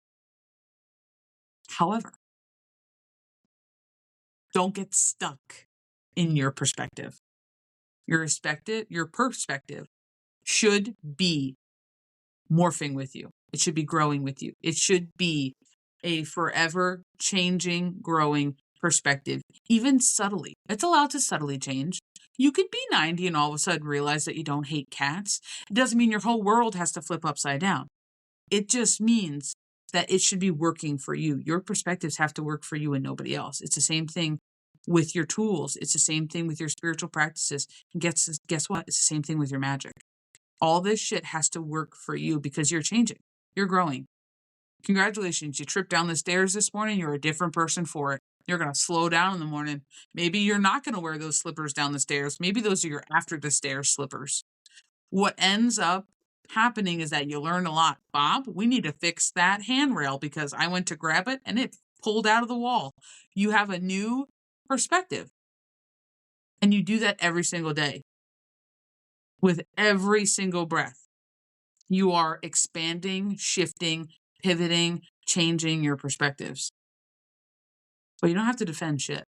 However, don't get stuck in your perspective. Your perspective should be morphing with you. It should be growing with you. It should be a forever changing, growing perspective, even subtly. It's allowed to subtly change. You could be 90 and all of a sudden realize that you don't hate cats. It doesn't mean your whole world has to flip upside down. It just means that it should be working for you. Your perspectives have to work for you and nobody else. It's the same thing with your tools. It's the same thing with your spiritual practices. And guess what? It's the same thing with your magic. All this shit has to work for you because you're changing. You're growing. Congratulations. You tripped down the stairs this morning. You're a different person for it. You're going to slow down in the morning. Maybe you're not going to wear those slippers down the stairs. Maybe those are your after the stairs slippers. What ends up happening is that you learn a lot. Bob, we need to fix that handrail because I went to grab it and it pulled out of the wall. You have a new perspective. And you do that every single day. With every single breath. You are expanding, shifting, pivoting, changing your perspectives. But you don't have to defend shit.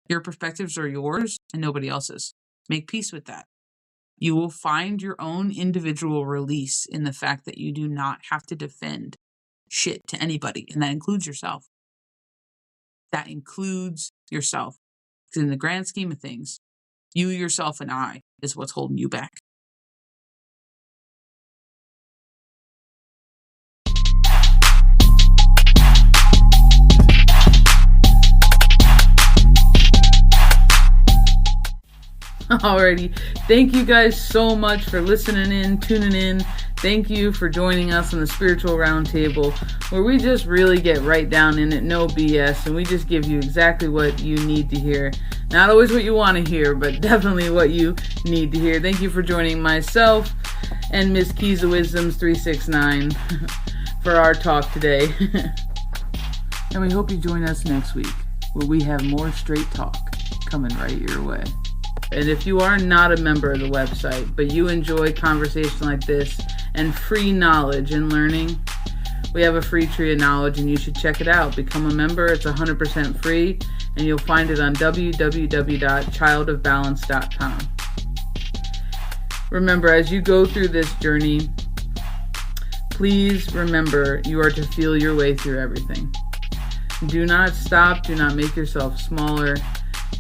Your perspectives are yours and nobody else's. Make peace with that. You will find your own individual release in the fact that you do not have to defend shit to anybody. And that includes yourself. That includes yourself. Because in the grand scheme of things, you, yourself, and I is what's holding you back. Alrighty. Thank you guys so much for listening in, tuning in. Thank you for joining us on the Spiritual Roundtable, where we just really get right down in it, no BS, and we just give you exactly what you need to hear. Not always what you want to hear, but definitely what you need to hear. Thank you for joining myself and Miss Keys of Wisdoms 369 for our talk today. And we hope you join us next week, where we have more straight talk coming right your way. And if you are not a member of the website, but you enjoy conversation like this and free knowledge and learning, we have a free tree of knowledge and you should check it out. Become a member. It's 100% free and you'll find it on www.childofbalance.com. Remember, as you go through this journey, please remember you are to feel your way through everything. Do not stop. Do not make yourself smaller.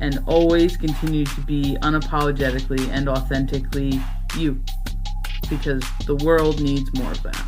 And always continue to be unapologetically and authentically you. Because the world needs more of that.